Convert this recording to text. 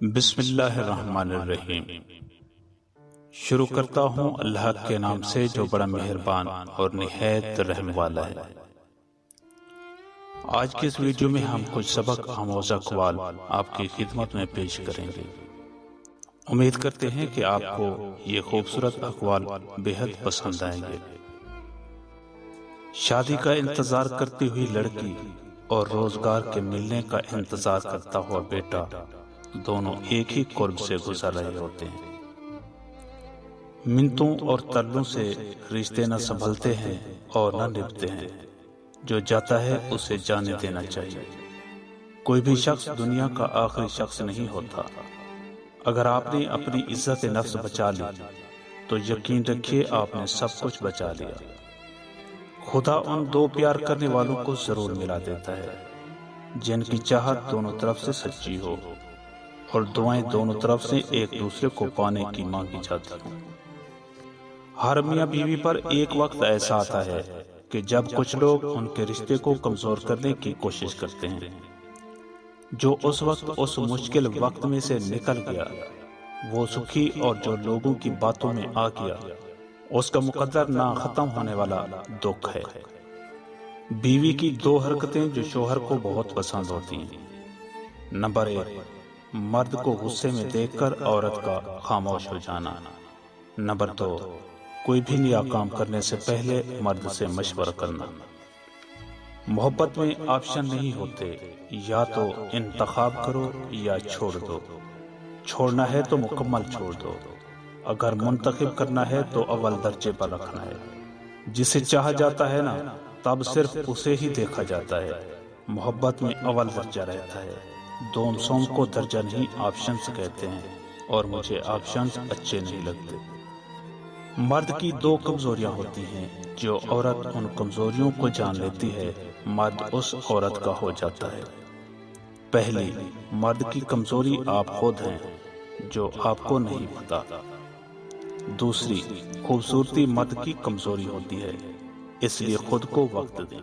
بسم اللہ الرحمن الرحیم۔ شروع کرتا ہوں اللہ کے نام سے جو بڑا مہربان اور نہایت رحم والا ہے۔ آج کے اس ویڈیو میں ہم کچھ سبق آموز اقوال آپ کی خدمت میں پیش کریں گے۔ امید کرتے ہیں کہ آپ کو یہ خوبصورت اقوال بے حد پسند آئیں گے۔ شادی کا انتظار کرتی ہوئی لڑکی اور روزگار کے ملنے کا انتظار کرتا ہوا بیٹا دونوں ایک ہی قرب سے گزر رہے ہوتے ہیں۔ منتوں اور ترلوں سے رشتے نہ سنبھلتے ہیں اور نہ نبھتے ہیں۔ جو جاتا ہے اسے جانے دینا چاہیے۔ کوئی بھی شخص دنیا کا آخری شخص نہیں ہوتا۔ اگر آپ نے اپنی عزت نفس بچا لی تو یقین رکھیے آپ نے سب کچھ بچا لیا۔ خدا ان دو پیار کرنے والوں کو ضرور ملا دیتا ہے جن کی چاہت دونوں طرف سے سچی ہو اور دعائیں دونوں طرف سے ایک دوسرے کو پانے کی مانگی جاتی ہیں۔ ہر میاں بیوی پر ایک وقت ایسا آتا ہے کہ جب کچھ لوگ ان کے رشتے کو کمزور کرنے کی کوشش کرتے ہیں۔ جو اس وقت اس مشکل وقت میں سے نکل گیا وہ سکھی، اور جو لوگوں کی باتوں میں آ گیا اس کا مقدر نہ ختم ہونے والا دکھ ہے۔ بیوی کی دو حرکتیں جو شوہر کو بہت پسند ہوتی ہیں۔ نمبر 1، مرد کو غصے میں دیکھ کر عورت کا خاموش ہو جانا۔ نمبر 2، کوئی بھی نیا کام کرنے سے پہلے مرد سے مشورہ کرنا۔ محبت میں آپشن نہیں ہوتے، یا تو انتخاب کرو یا چھوڑ دو۔ چھوڑنا ہے تو مکمل چھوڑ دو، اگر منتخب کرنا ہے تو اول درجے پر رکھنا ہے۔ جسے چاہا جاتا ہے نا تب صرف اسے ہی دیکھا جاتا ہے۔ محبت میں اول درجہ رہتا ہے۔ دوم سوم کو درجہ نہیں آپشنز کہتے ہیں، اور مجھے آپشنز اچھے نہیں لگتے۔ مرد کی دو کمزوریاں ہوتی ہیں، جو عورت ان کمزوریوں کو جان لیتی ہے مرد اس عورت کا ہو جاتا ہے۔ پہلی، مرد کی کمزوری آپ خود ہیں جو آپ کو نہیں پتا۔ دوسری، خوبصورتی مرد کی کمزوری ہوتی ہے، اس لیے خود کو وقت دیں۔